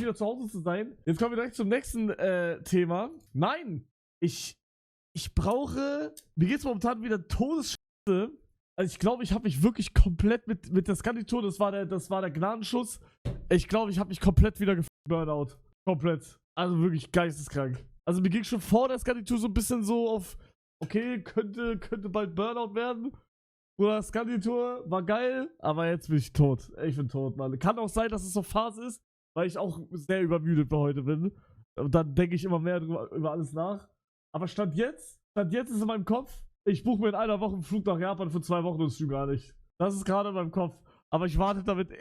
wieder zu Hause zu sein. Jetzt kommen wir direkt zum nächsten Thema. Nein, ich brauche, mir geht's momentan wieder Todesscheiße. Also ich glaube, ich habe mich wirklich komplett mit der Skanditour, das war der Gnadenschuss. Ich glaube, ich habe mich komplett wieder Burnout. Komplett. Also wirklich geisteskrank. Also mir ging schon vor der Skanditour so ein bisschen so auf, okay, könnte bald Burnout werden. Oder Skanditour war geil, aber jetzt bin ich tot. Ich bin tot, Mann. Kann auch sein, dass es so Phase ist, weil ich auch sehr übermüdet für heute bin. Und dann denke ich immer mehr über alles nach. Aber Stand jetzt ist in meinem Kopf, ich buche mir in einer Woche einen Flug nach Japan für 2 Wochen und stream gar nicht. Das ist gerade in meinem Kopf. Aber ich warte damit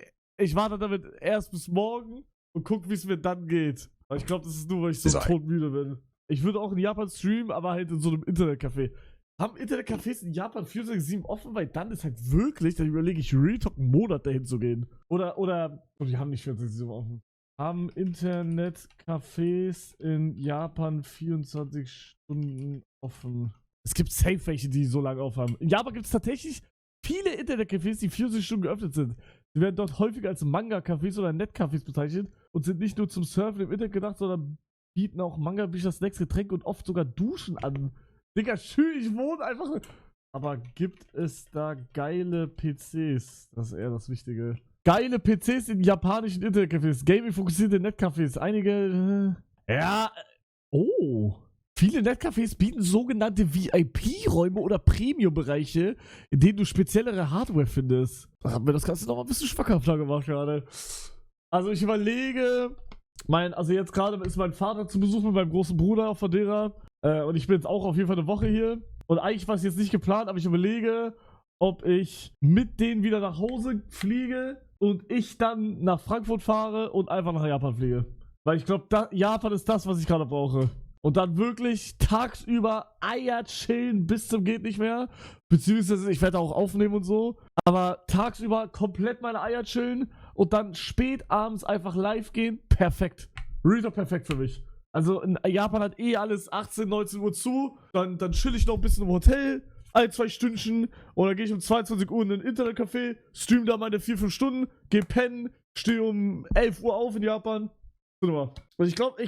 erst bis morgen und gucke, wie es mir dann geht. Weil ich glaube, das ist nur, weil ich so todmüde bin. Ich würde auch in Japan streamen, aber halt in so einem Internetcafé. Haben Internetcafés in Japan 24/7 offen? Weil dann ist halt wirklich, dann überlege ich, Real Talk einen Monat dahin zu gehen. Oh, die haben nicht 24/7 offen. Haben Internetcafés in Japan 24 Stunden offen? Es gibt safe welche, die so lange aufhaben. In Japan gibt es tatsächlich viele Internetcafés, die 24 Stunden geöffnet sind. Sie werden dort häufig als Manga-Cafés oder Net-Cafés bezeichnet und sind nicht nur zum Surfen im Internet gedacht, sondern bieten auch Manga-Bücher, Snacks, Getränke und oft sogar Duschen an. Digga, schön, ich wohne einfach. Aber gibt es da geile PCs? Das ist eher das Wichtige. Geile PCs in japanischen Internetcafés. Gaming-fokussierte Netcafés. Einige. Oh. Viele Netcafés bieten sogenannte VIP-Räume oder Premium-Bereiche, in denen du speziellere Hardware findest. Da haben wir das Ganze noch ein bisschen schwackhafter gemacht gerade. Also ich überlege, also jetzt gerade ist mein Vater zu Besuch mit meinem großen Bruder auf Madeira. Und ich bin jetzt auch auf jeden Fall eine Woche hier. Und eigentlich war es jetzt nicht geplant, aber ich überlege, ob ich mit denen wieder nach Hause fliege und ich dann nach Frankfurt fahre und einfach nach Japan fliege. Weil ich glaube, Japan ist das, was ich gerade brauche. Und dann wirklich tagsüber Eier chillen bis zum geht nicht mehr. Beziehungsweise ich werde auch aufnehmen und so. Aber tagsüber komplett meine Eier chillen und dann spät abends einfach live gehen. Perfekt. Real perfekt für mich. Also in Japan hat alles 18, 19 Uhr zu. Dann chill ich noch ein bisschen im Hotel. 1-2 Stündchen. Und dann gehe ich um 22 Uhr in ein Internetcafé. Stream da meine 4-5 Stunden. Geh pennen. Stehe um 11 Uhr auf in Japan. Und ich glaube,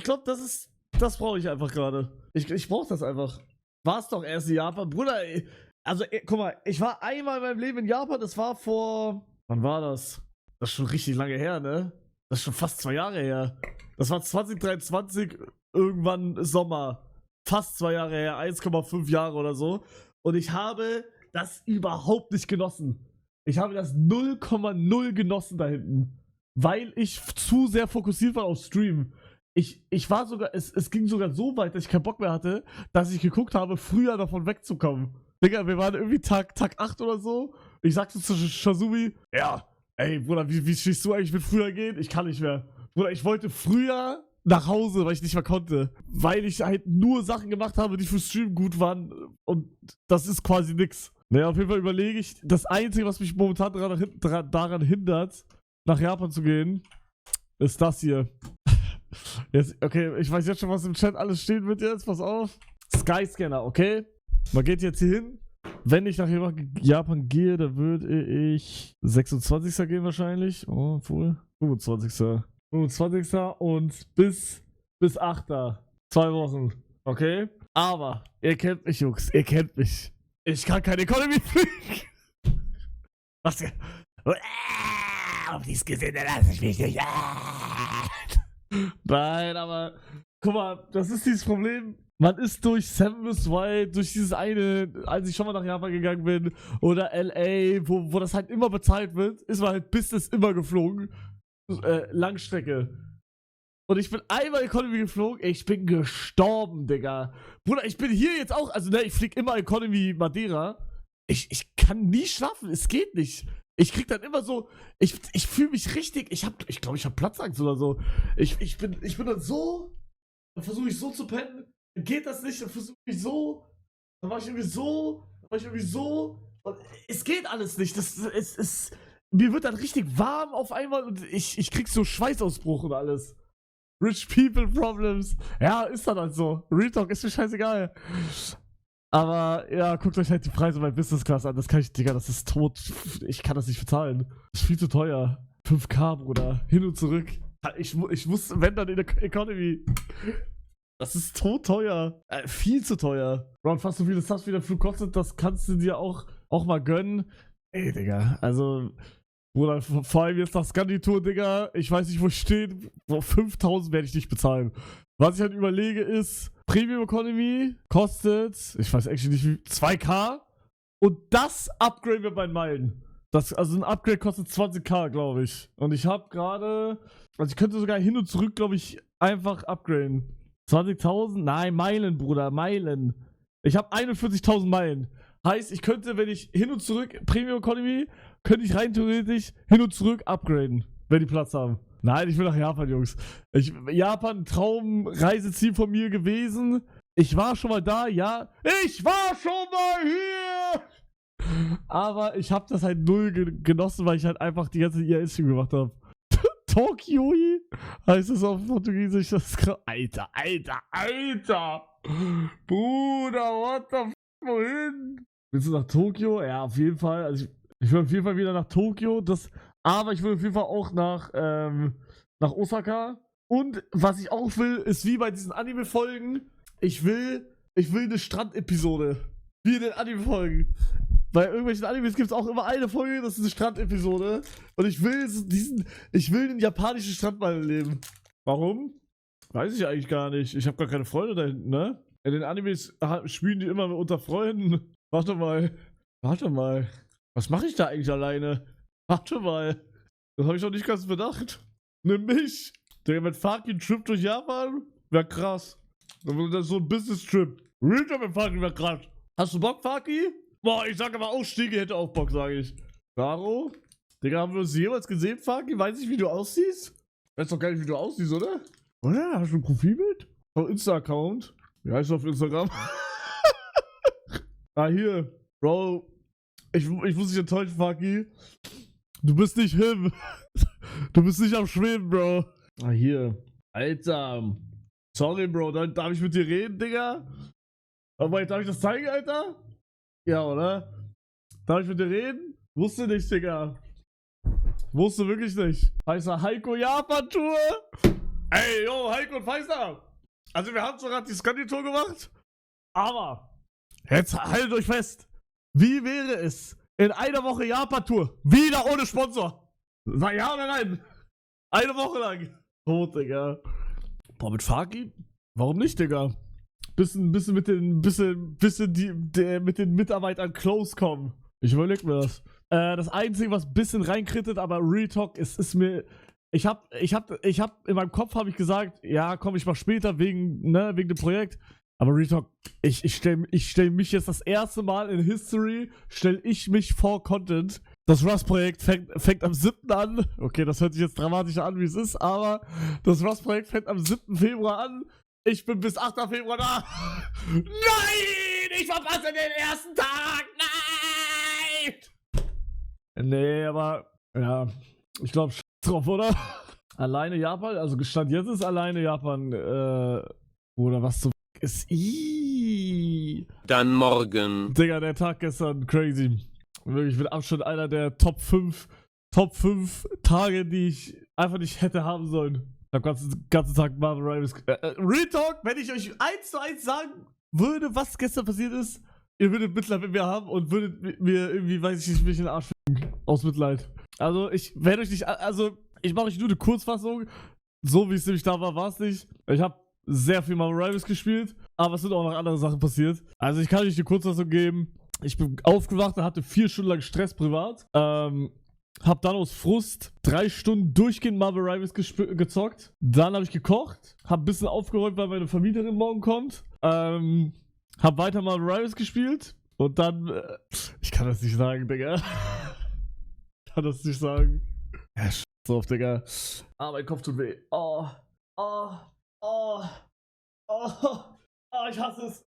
das brauche ich einfach gerade. Ich brauche das einfach. War's doch erst in Japan. Bruder, ey. Also, guck mal, ich war einmal in meinem Leben in Japan. Das war vor... Wann war das? Das ist schon richtig lange her, ne? Das ist schon fast 2 Jahre her. Das war 2023, irgendwann Sommer. Fast 2 Jahre her, 1,5 Jahre oder so. Und ich habe das überhaupt nicht genossen. Ich habe das 0,0 genossen da hinten. Weil ich zu sehr fokussiert war auf Stream. Ich war sogar, es ging sogar so weit, dass ich keinen Bock mehr hatte, dass ich geguckt habe, früher davon wegzukommen. Digga, wir waren irgendwie Tag 8 oder so. Ich sagte zu Shazumi, ja, ey, Bruder, wie stehst du eigentlich mit früher gehen? Ich kann nicht mehr. Bruder, ich wollte früher nach Hause, weil ich nicht mehr konnte. Weil ich halt nur Sachen gemacht habe, die für Stream gut waren. Und das ist quasi nix. Naja, auf jeden Fall überlege ich, das Einzige, was mich momentan daran hindert, nach Japan zu gehen, ist das hier. Jetzt, okay, ich weiß jetzt schon, was im Chat alles stehen wird jetzt. Pass auf. Skyscanner, okay? Man geht jetzt hier hin. Wenn ich nach Japan gehe, dann würde ich 26. gehen wahrscheinlich. Oh, wohl. 25. 25. und bis 8. 2 Wochen. Okay? Aber, ihr kennt mich, Jungs. Ihr kennt mich. Ich kann keine Economy fliegen. Was? Auf dieses Gesinde lasse ich mich nicht. Nein, aber guck mal, das ist dieses Problem. Man ist durch Seven vs. Wild, durch dieses eine, als ich schon mal nach Japan gegangen bin, oder LA, wo das halt immer bezahlt wird, ist man halt Business immer geflogen. Langstrecke. Und ich bin einmal Economy geflogen, ich bin gestorben, Digga. Bruder, ich bin hier jetzt auch, also ne, ich flieg immer Economy Madeira. Ich kann nie schlafen, es geht nicht. Ich krieg dann immer so, ich fühle mich richtig, ich glaube, ich habe Platzangst oder so. Ich bin dann so, dann versuche ich so zu pennen, dann geht das nicht, dann versuche ich so, dann war ich irgendwie so, und es geht alles nicht, mir wird dann richtig warm auf einmal und ich krieg so Schweißausbruch und alles. Rich People Problems. Ja, ist dann halt so. Real Talk ist mir scheißegal. Aber ja, guckt euch halt die Preise bei Business Class an. Das kann ich, Digga, das ist tot. Ich kann das nicht bezahlen. Das ist viel zu teuer. 5K, Bruder. Hin und zurück. Ich muss, wenn dann in der Economy. Das ist teuer. Viel zu teuer. Bro, fast so viel das hast, wie der Flug kostet, das kannst du dir auch mal gönnen. Ey, Digga, also, Bruder, vor allem jetzt nach Scandi-Tour, Digga, ich weiß nicht, wo ich stehe. 5.000 werde ich nicht bezahlen. Was ich halt überlege ist, Premium Economy kostet, ich weiß actually nicht wie, 2K und das Upgrade mit meinen Meilen. Also ein Upgrade kostet 20k, glaube ich. Und ich habe gerade, also ich könnte sogar hin und zurück, glaube ich, einfach upgraden. 20.000? Nein, Meilen, Bruder, Meilen. Ich habe 41.000 Meilen. Heißt, ich könnte, wenn ich hin und zurück, Premium Economy, könnte ich rein theoretisch hin und zurück upgraden, wenn die Platz haben. Nein, ich will nach Japan, Jungs. Japan, Traumreiseziel von mir gewesen. Ich war schon mal da, ja. Ich war schon mal hier! Aber ich habe das halt null genossen, weil ich halt einfach die ganze IRS-Stream gemacht habe. Tokio heißt es auf Portugiesisch. Das ist krass. Alter. Bruder, what the f***, wohin? Willst du nach Tokio? Ja, auf jeden Fall. Also ich will auf jeden Fall wieder nach Tokio. Aber ich will auf jeden Fall auch nach Osaka. Und was ich auch will, ist wie bei diesen Anime-Folgen. Ich will eine Strandepisode. Wie in den Anime-Folgen. Bei irgendwelchen Animes gibt es auch immer eine Folge, das ist eine Strandepisode. Und ich will den japanischen Strand mal erleben. Warum? Weiß ich eigentlich gar nicht. Ich habe gar keine Freunde da hinten, ne? In den Animes spielen die immer unter Freunden. Warte mal. Was mache ich da eigentlich alleine? Warte mal. Das habe ich noch nicht ganz bedacht. Nimm mich. Der mit fucking Trip durch Japan? Wäre krass. Das ist so ein Business-Trip. Real Talk mit Faki wäre krass. Hast du Bock, Faki? Boah, ich sag aber auch, Stiege hätte auch Bock, sage ich. Caro? Digga, haben wir uns jemals gesehen, Faki? Weiß ich, wie du aussiehst? Weißt doch gar nicht, wie du aussiehst, oder? Oder? Hast du ein Profilbild? Auf Insta-Account? Wie heißt du auf Instagram? Hier. Bro. Ich muss dich enttäuschen, Faki. Du bist nicht him. Du bist nicht am Schweben, Bro. Hier. Alter. Sorry, Bro. Darf ich mit dir reden, Digga? Aber darf ich das zeigen, Alter? Ja, oder? Darf ich mit dir reden? Wusste nicht, Digga. Wusste wirklich nicht. Heißer Heiko Japan-Tour. Ey, yo, Heiko und Feister. Also wir haben sogar die Scandi-Tour gemacht. Aber, jetzt haltet euch fest. Wie wäre es in einer Woche Japan-Tour? Wieder ohne Sponsor. Sag ja oder nein? Eine Woche lang. Tot, Digga. Boah, mit Faki? Warum nicht, Digga? Bisschen mit den Mitarbeitern close kommen. Ich überleg mir das. Das Einzige, was ein bisschen reinkrittet, aber Real Talk, ist mir. Ich hab in meinem Kopf habe ich gesagt, ja, komm, ich mach später wegen dem Projekt. Aber Real Talk, ich stell mich jetzt das erste Mal in History, stell ich mich vor Content. Das Rust-Projekt fängt am 7. an. Okay, das hört sich jetzt dramatischer an, wie es ist, aber das Rust-Projekt fängt am 7. Februar an. Ich bin bis 8. Februar da. Nein! Ich verpasse den ersten Tag! Nein! Nee, aber ja, ich glaube drauf, oder? Alleine Japan, also Stand jetzt ist alleine Japan, oder was zum ist. Dann morgen. Digga, der Tag gestern, crazy. Wirklich mit Abstand einer der Top 5 Tage, die ich einfach nicht hätte haben sollen. Ich hab ganzen Tag Marvel Rivals. Real Talk, wenn ich euch 1:1 sagen würde, was gestern passiert ist, ihr würdet Mitleid mit mir haben und würdet mir irgendwie, weiß ich nicht, mich in den Arsch ficken. Aus Mitleid. Also, ich werde euch nicht, also, ich mache euch nur eine Kurzfassung. So wie es nämlich da war es nicht. Ich habe sehr viel Marvel Rivals gespielt, aber es sind auch noch andere Sachen passiert. Also, ich kann euch eine Kurzfassung geben. Ich bin aufgewacht und hatte 4 Stunden lang Stress privat. Hab dann aus Frust 3 Stunden durchgehend Marvel Rivals gezockt. Dann habe ich gekocht. Hab ein bisschen aufgeräumt, weil meine Vermieterin morgen kommt. Hab weiter Marvel Rivals gespielt. Und dann, ich kann das nicht sagen, Digga. Ich kann das nicht sagen. Ja, scheiß drauf, Digga. Ah, mein Kopf tut weh. Oh, ich hasse es.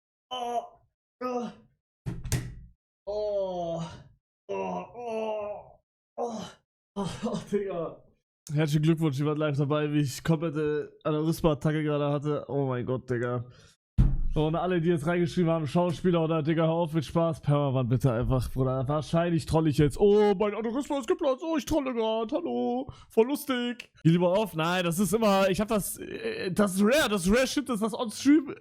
Digga. Herzlichen Glückwunsch, ihr wart live dabei, wie ich komplette Aneurysma-Attacke gerade hatte. Oh mein Gott, Digga. Und alle, die jetzt reingeschrieben haben, Schauspieler oder Digga, hör auf mit Spaß, Permawand bitte einfach, Bruder. Wahrscheinlich troll ich jetzt. Oh, mein Aneurysma ist geplatzt. Oh, ich trolle gerade. Hallo. Voll lustig. Geh lieber auf. Nein, das ist immer, ich hab das ist rare. Das ist rare Shit, dass das on Stream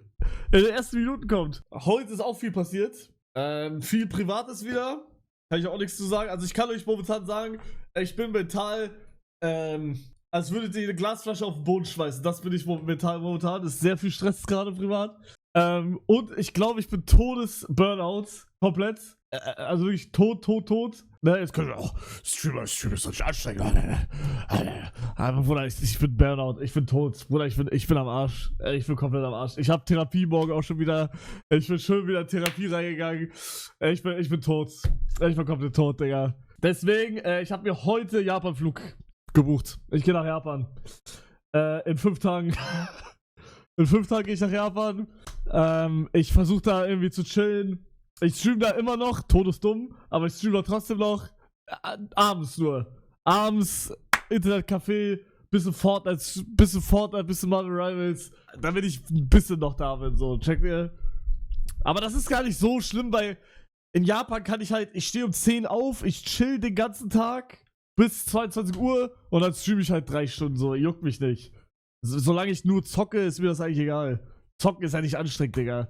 in den ersten Minuten kommt. Heute ist auch viel passiert. Viel Privates wieder. Kann ich auch nichts zu sagen. Also ich kann euch momentan sagen, ich bin mental, als würdet ihr eine Glasflasche auf den Boden schmeißen. Das bin ich mental momentan. Ist sehr viel Stress gerade privat. Und ich glaube, ich bin Todes-Burnout. Komplett. Also wirklich tot. Ne, jetzt können wir auch. Streamer ist so anstrengend. Aber Bruder, ich bin Burnout. Ich bin tot. Bruder, ich bin am Arsch. Ich bin komplett am Arsch. Ich habe Therapie morgen auch schon wieder. Ich bin schon wieder in Therapie reingegangen. Ich bin tot. Ich bin komplett tot, Digga. Deswegen, ich habe mir heute Japan-Flug gebucht. Ich gehe nach Japan. In 5 Tagen. In 5 Tagen gehe ich nach Japan. Ich versuche da irgendwie zu chillen. Ich stream da immer noch, todesdumm, aber ich stream da trotzdem noch. Abends nur. Abends, Internetcafé, bisschen Fortnite, bisschen Marvel Rivals. Damit ich ein bisschen noch da bin, so, checkt ihr? Aber das ist gar nicht so schlimm, weil in Japan kann ich halt, ich stehe um 10 auf, ich chill den ganzen Tag bis 22 Uhr und dann stream ich halt 3 Stunden, so, juckt mich nicht. Solange ich nur zocke, ist mir das eigentlich egal. Zocken ist ja nicht anstrengend, Digga.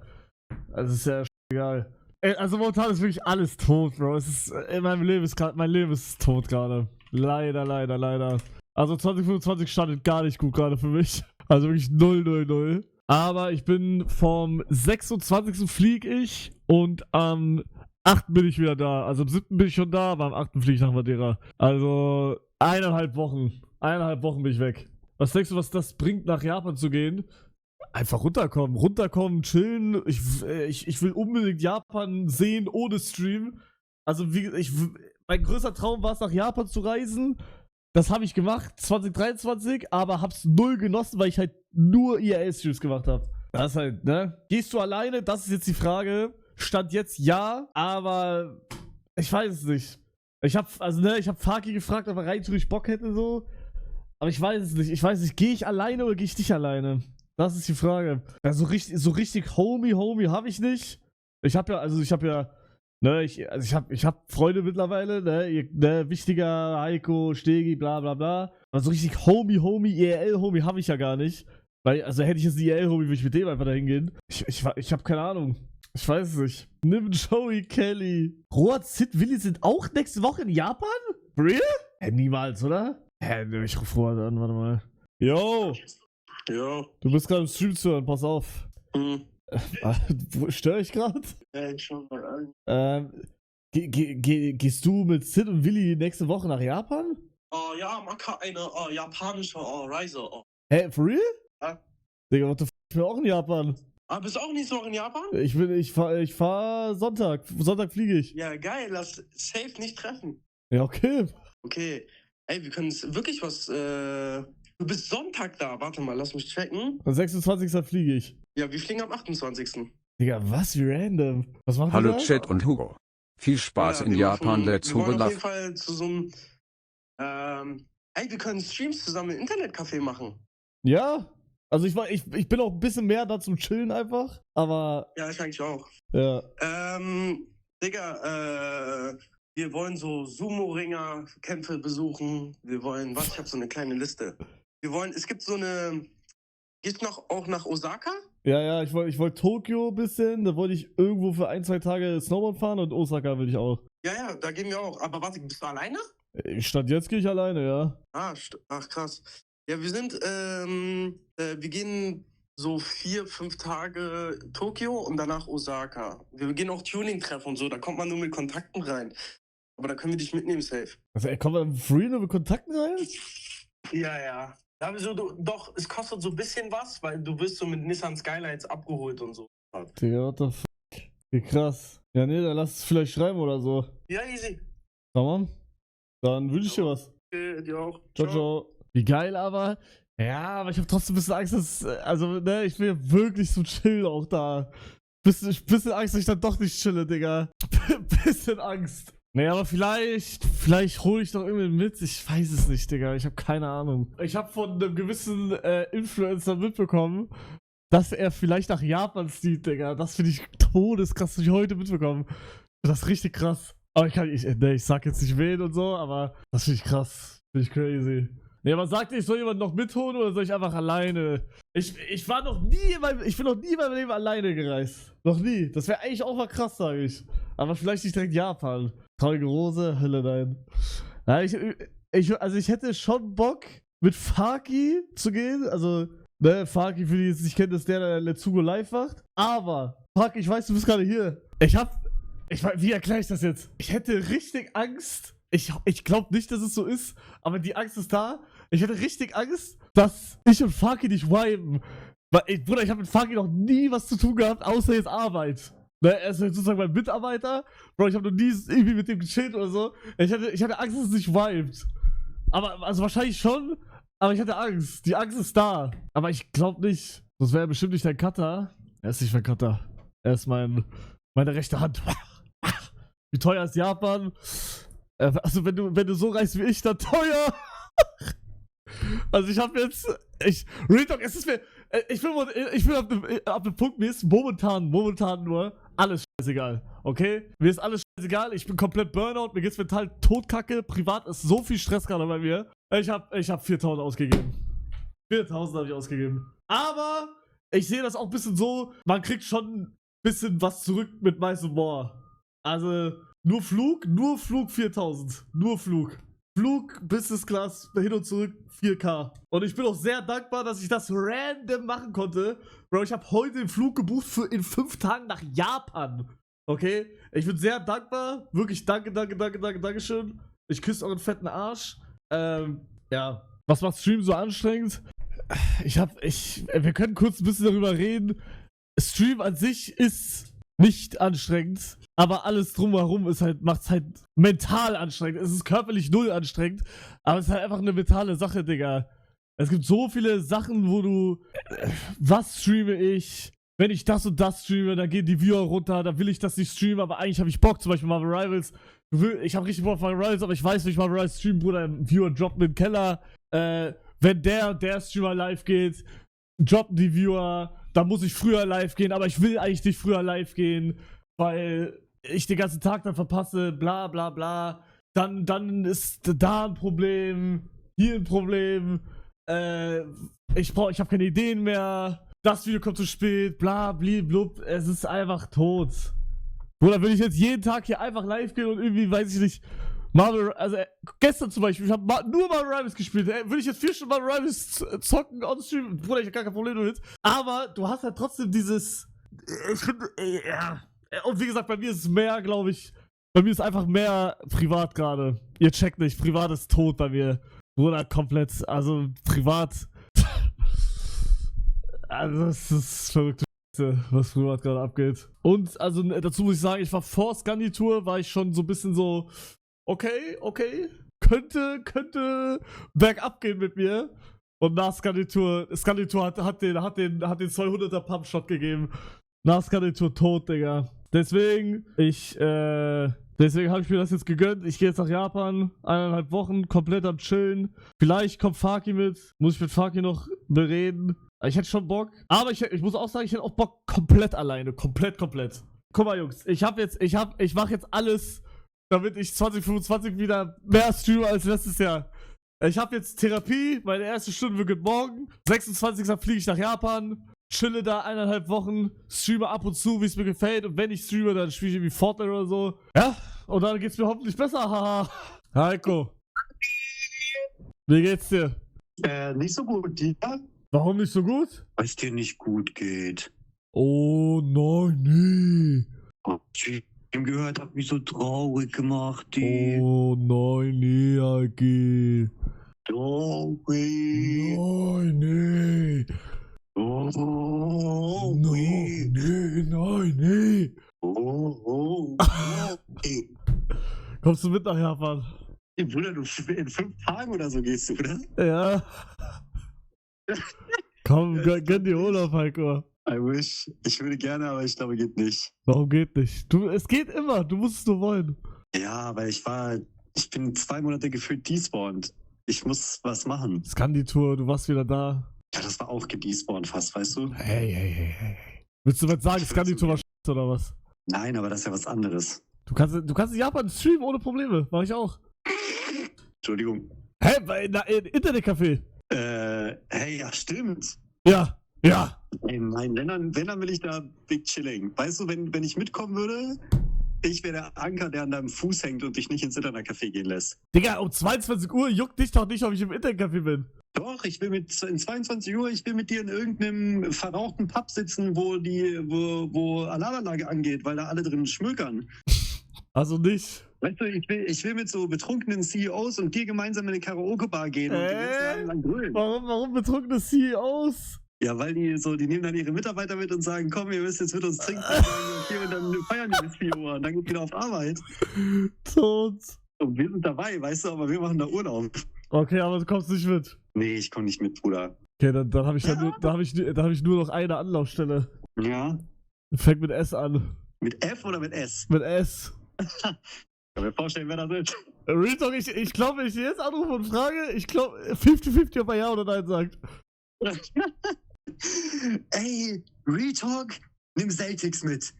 Also ist ja egal. Also momentan ist wirklich alles tot, Bro. Es ist, mein Leben ist tot gerade. Leider. Also 2025 startet gar nicht gut gerade für mich. Also wirklich 0. Aber ich bin vom 26. flieg ich und am 8. bin ich wieder da. Also am 7. bin ich schon da, aber am 8. fliege ich nach Madeira. Also 1,5 Wochen. 1,5 Wochen bin ich weg. Was denkst du, was das bringt, nach Japan zu gehen? Einfach runterkommen, chillen. Ich will unbedingt Japan sehen ohne Stream. Also mein größter Traum war es, nach Japan zu reisen. Das habe ich gemacht, 2023, aber hab's 0 genossen, weil ich halt nur IRL-Streams gemacht habe. Das ist halt, ne? Gehst du alleine? Das ist jetzt die Frage. Stand jetzt ja, aber ich weiß es nicht. Ich hab Faki gefragt, ob er rein theoretisch Bock hätte, so. Aber ich weiß es nicht. Gehe ich alleine oder gehe ich nicht alleine? Das ist die Frage. Ja, so richtig Homie habe ich nicht. Ich habe Freunde mittlerweile, ne, wichtiger Heiko, Stegi, bla bla bla. Aber so richtig Homie, IRL-Homie habe ich ja gar nicht. Weil, also hätte ich jetzt einen IRL-Homie, würde ich mit dem einfach dahin gehen. Ich habe keine Ahnung. Ich weiß es nicht. Nimm Joey Kelly. Roat, Sid, Willi sind auch nächste Woche in Japan? Real? Niemals, oder? Ich rufe Roat an, warte mal. Yo! Ja. Du bist gerade im Stream zu hören, pass auf. Störe ich gerade? Ja, ich schau mal an. Gehst du mit Sid und Willi nächste Woche nach Japan? Oh ja, Maka, eine japanische Reise. Hä, for real? Ja. Digga, what the f***, ich bin auch in Japan. Bist du auch nächste Woche in Japan? Ich fahr Sonntag. Sonntag fliege ich. Ja, geil, lass safe nicht treffen. Ja, okay. Okay. Ey, wir können wirklich was, du bist Sonntag da. Warte mal, lass mich checken. Am 26. fliege ich. Ja, wir fliegen am 28. Digga, was? Wie random. Was machen Hallo wir da? Chat und Hugo. Viel Spaß in wir Japan, let's wir wollen Hugo auf jeden love. Fall zu so einem, wir können Streams zusammen im Internetcafé machen. Ja. Also ich bin auch ein bisschen mehr da zum Chillen einfach. Aber. Ja, ich eigentlich auch. Ja. Digga, wir wollen so Sumo-Ringer-Kämpfe besuchen. Wir wollen, ich habe so eine kleine Liste. Es gibt so eine, gehst du auch nach Osaka? Ja, ich wollte Tokio ein bisschen, da wollte ich irgendwo für 1-2 Tage Snowboard fahren und Osaka will ich auch. Ja, da gehen wir auch. Aber warte, bist du alleine? Stand jetzt gehe ich alleine, ja. Ach krass. Ja, wir gehen so 4-5 Tage Tokio und danach Osaka. Wir gehen auch Tuning-Treffen und so, da kommt man nur mit Kontakten rein. Aber da können wir dich mitnehmen, safe. Also, kommt man free nur mit Kontakten rein? Ja. Doch, es kostet so ein bisschen was, weil du wirst so mit Nissan Skylights abgeholt und so. Digga, what the fuck? Wie krass. Ja, nee, dann lass es vielleicht schreiben oder so. Ja, easy. Komm on. Dann wünsche ich dir was. Dir auch. Ciao. Wie geil aber. Ja, aber ich habe trotzdem ein bisschen Angst, dass, ich will wirklich so chillen auch da. Bisschen Angst, dass ich dann doch nicht chille, Digga. Bisschen Angst. Nee, aber vielleicht hole ich doch irgendwen mit. Ich weiß es nicht, Digga. Ich habe keine Ahnung. Ich habe von einem gewissen Influencer mitbekommen, dass er vielleicht nach Japan zieht, Digga. Das finde ich todeskrass, was ich heute mitbekommen. Das ist richtig krass. Aber ich sag jetzt nicht wen und so, aber das finde ich krass. Finde ich crazy. Nee, aber sagt ihr, ich soll jemanden noch mitholen oder soll ich einfach alleine? Ich bin noch nie in meinem Leben alleine gereist. Noch nie. Das wäre eigentlich auch mal krass, sage ich. Aber vielleicht nicht direkt Japan. Traurige Rose, Hölle, nein. Ja, ich hätte schon Bock, mit Faki zu gehen. Also, ne, Faki, für die es nicht kennen, ist der Let's Go live macht. Aber, Faki, ich weiß, du bist gerade hier. Wie erkläre ich das jetzt? Ich hätte richtig Angst. Ich glaube nicht, dass es so ist, aber die Angst ist da. Ich hätte richtig Angst, dass ich und Faki nicht viben. Weil, Bruder, ich habe mit Faki noch nie was zu tun gehabt, außer jetzt Arbeit. Ne, er ist sozusagen mein Mitarbeiter. Bro, ich habe noch nie irgendwie mit dem gechillt oder so. Ich hatte Angst, dass es nicht vibet. Aber, also wahrscheinlich schon, aber ich hatte Angst. Die Angst ist da. Aber ich glaube nicht. Das wäre bestimmt nicht dein Cutter. Er ist nicht mein Cutter. Er ist meine rechte Hand. Wie teuer ist Japan? Also wenn du so reist wie ich, dann teuer. Also ich habe jetzt, Real Talk, ich bin ab dem Punkt, mir ist momentan nur alles scheißegal, okay? Mir ist alles scheißegal, ich bin komplett Burnout, mir geht's mental totkacke, privat ist so viel Stress gerade bei mir. Ich hab 4.000 ausgegeben. 4.000 habe ich ausgegeben. Aber ich sehe das auch ein bisschen so, man kriegt schon ein bisschen was zurück mit Mice and More. Also nur Flug 4.000. Nur Flug. Flug, Business Class, hin und zurück, 4K. Und ich bin auch sehr dankbar, dass ich das random machen konnte. Bro, ich habe heute den Flug gebucht für in 5 Tagen nach Japan. Okay? Ich bin sehr dankbar. Wirklich Dankeschön. Ich küsse euren fetten Arsch. Ja. Was macht Stream so anstrengend? Wir können kurz ein bisschen darüber reden. Stream an sich ist nicht anstrengend, aber alles drumherum macht es halt mental anstrengend. Es ist körperlich null anstrengend, aber es ist halt einfach eine mentale Sache, Digga. Es gibt so viele Sachen, wo du, was streame ich? Wenn ich das und das streame, dann gehen die Viewer runter, dann will ich das nicht streamen, aber eigentlich habe ich Bock, zum Beispiel Marvel Rivals. Ich habe richtig Bock auf Marvel Rivals, aber ich weiß, wenn ich Marvel Rivals streame, Bruder, Viewer droppen in den Keller. Wenn der Streamer live geht, droppen die Viewer, dann muss ich früher live gehen, aber ich will eigentlich nicht früher live gehen, weil ich den ganzen Tag dann verpasse, bla bla bla. Dann ist da ein Problem, hier ein Problem, ich habe keine Ideen mehr, das Video kommt zu spät, bla blub, es ist einfach tot. Bruder, will ich jetzt jeden Tag hier einfach live gehen und irgendwie, weiß ich nicht, gestern zum Beispiel, ich habe nur Marvel Rivals gespielt. Würde ich jetzt 4 Stunden Marvel Rivals zocken on Stream? Bruder, ich hab gar kein Problem damit. Aber du hast halt trotzdem dieses. Ich finde, ja. Und wie gesagt, bei mir ist es mehr, glaube ich. Bei mir ist einfach mehr privat gerade. Ihr checkt nicht, privat ist tot bei mir. Bruder, komplett. Also, privat. Also, das ist verrückt, was privat gerade abgeht. Und, also, dazu muss ich sagen, ich war vor Scandi-Tour, war ich schon so ein bisschen so. Okay, könnte bergab gehen mit mir. Und nach Scandi-Tour hat den 200er Pump-Shot gegeben. Nach Scandi-Tour tot, Digga. Deswegen habe ich mir das jetzt gegönnt. Ich gehe jetzt nach Japan, 1,5 Wochen, komplett am Chillen. Vielleicht kommt Faki mit, muss ich mit Faki noch bereden. Ich hätte schon Bock. Aber ich muss auch sagen, ich hätte auch Bock komplett alleine. Komplett. Guck mal, Jungs, ich mache jetzt alles, damit ich 2025 wieder mehr streame als letztes Jahr. Ich habe jetzt Therapie, meine erste Stunde beginnt morgen. 26. fliege ich nach Japan, chille da 1,5 Wochen, streame ab und zu, wie es mir gefällt. Und wenn ich streame, dann spiele ich irgendwie Fortnite oder so. Ja, und dann geht's mir hoffentlich besser, haha. Heiko. Wie geht's dir? Nicht so gut, ja? Warum nicht so gut? Weil es dir nicht gut geht. Oh nein, nee. Ich hab gehört, hat mich so traurig gemacht, die. Oh nein, nee, AG. Traurig. Nein, nee. Oh, Nein, nee. Oh, ey. Kommst du mit nach Japan? Ey, Bruder, in 5 Tagen oder so gehst du, oder? Ja. Komm, gönn dir Urlaub, Heiko. I wish. Ich würde gerne, aber ich glaube, geht nicht. Warum geht nicht? Es geht immer, du musst es nur wollen. Ja, weil ich bin 2 Monate gefühlt despawned. Ich muss was machen. Scandi-Tour, du warst wieder da. Ja, das war auch gedespawnt fast, weißt du? Hey. Willst du was sagen, Skandito war scheiße oder was? Nein, aber das ist ja was anderes. Du kannst in Japan streamen ohne Probleme. Mach ich auch. Entschuldigung. Hä? In Internetcafé? Hey, ja, stimmt. Ja. Ey, nein, wenn dann will ich da big chilling. Weißt du, wenn ich mitkommen würde, ich wäre der Anker, der an deinem Fuß hängt und dich nicht ins Internetcafé gehen lässt. Digga, um 22 Uhr juckt dich doch nicht, ob ich im Internetcafé bin. Doch, ich will in 22 Uhr, ich will mit dir in irgendeinem verrauchten Pub sitzen, wo Alarmanlage angeht, weil da alle drin schmökern. Also nicht. Weißt du, ich will mit so betrunkenen CEOs und dir gemeinsam in eine Karaoke-Bar gehen und den ganzen Abend lang grölen. Warum betrunkene CEOs? Ja, weil die nehmen dann ihre Mitarbeiter mit und sagen, komm, ihr müsst jetzt mit uns trinken. Und dann feiern die bis 4 Uhr und dann geht wieder auf Arbeit. Tot. Und wir sind dabei, weißt du, aber wir machen da Urlaub. Okay, aber du kommst nicht mit. Nee, ich komme nicht mit, Bruder. Okay, dann habe ich, hab ich nur noch eine Anlaufstelle. Ja? Fängt mit S an. Mit F oder mit S? Mit S. Kann mir vorstellen, wer das ist. Real Talk, ich glaube, wenn ich dir jetzt anrufe und frage, ich glaube 50-50, ob er Ja oder Nein sagt. Ey, Retalk, nimm Celtics mit.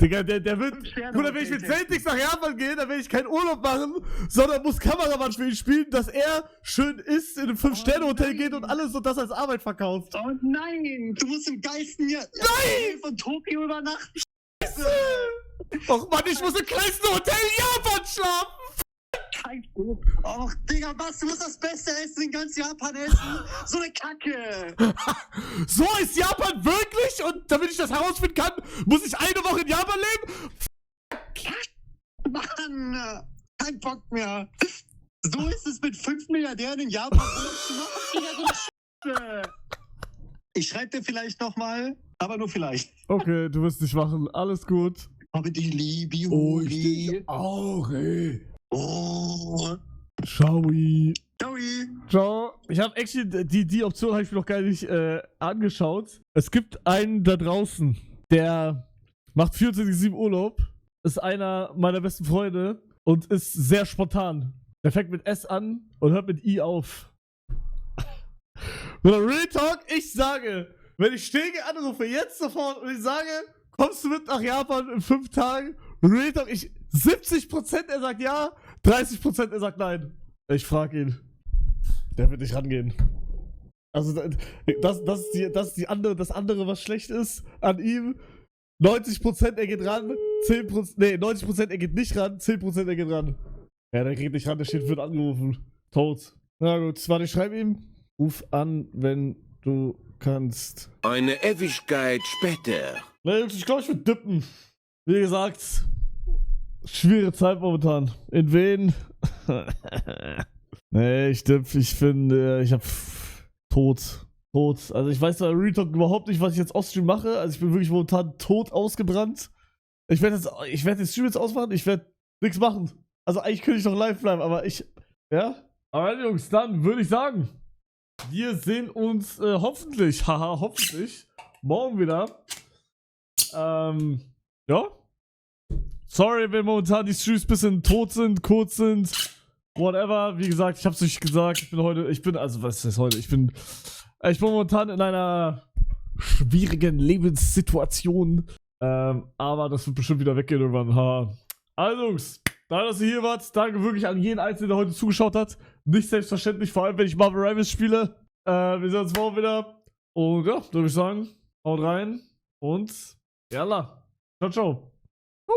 Digga, der wird. 5 Sterne Bruder, wenn ich mit Hotel Celtics nach Japan gehe, dann will ich keinen Urlaub machen, sondern muss Kameramann für ihn spielen, dass er schön isst, in einem 5-Sterne-Hotel geht und alles und das als Arbeit verkauft. Oh nein, du musst im geilsten Jahr von Tokio übernachten. Och Mann, ich muss im kleinsten Hotel in Japan schlafen! Och, Digga, was? Du musst das beste Essen in ganz Japan essen? So eine Kacke! So ist Japan wirklich? Und damit ich das herausfinden kann, muss ich eine Woche in Japan leben? Mann! Kein Bock mehr! So ist es mit 5 Milliardären in Japan. Ich schreibe dir vielleicht nochmal, aber nur vielleicht. Okay, du wirst nicht machen. Alles gut. Aber die Liebe, auch, ey. Oh. Ciao. Ciao. Ciao. Ich habe actually, die Option habe ich mir noch gar nicht angeschaut. Es gibt einen da draußen, der macht 24/7 Urlaub, ist einer meiner besten Freunde und ist sehr spontan. Der fängt mit S an und hört mit I auf. Oder Real Talk, ich sage, wenn ich Stege anrufe, jetzt sofort und ich sage, kommst du mit nach Japan in 5 Tagen? Real Talk, 70% er sagt ja, 30% er sagt nein. Ich frage ihn. Der wird nicht rangehen. Also das ist das andere, was schlecht ist an ihm. 90% er geht ran, 90% er geht nicht ran, 10% er geht ran. Ja, der geht nicht ran, der steht, wird angerufen. Tot. Na gut, warte, ich schreibe ihm. Ruf an, wenn du kannst. Eine Ewigkeit später. Na Jungs, ich glaube, ich würde dippen. Wie gesagt, schwierige Zeit momentan. In wen? Nee, ich finde, ich hab tot. Also ich weiß bei Retalk überhaupt nicht, was ich jetzt Offstream mache. Also ich bin wirklich momentan tot ausgebrannt. Ich werde den Stream jetzt ausmachen, ich werde nichts machen. Also eigentlich könnte ich noch live bleiben, aber ja? Aber Jungs, dann würde ich sagen, wir sehen uns hoffentlich, hoffentlich, morgen wieder. Ja. Sorry, wenn momentan die Streams ein bisschen tot sind, kurz sind, whatever. Wie gesagt, ich hab's euch gesagt, ich bin momentan in einer schwierigen Lebenssituation. Aber das wird bestimmt wieder weggehen irgendwann. Also Jungs, danke, dass ihr hier wart. Danke wirklich an jeden Einzelnen, der heute zugeschaut hat. Nicht selbstverständlich, vor allem wenn ich Marvel Rivals spiele. Wir sehen uns morgen wieder. Und ja, würde ich sagen, haut rein und yalla. Ciao, ciao. Ciao.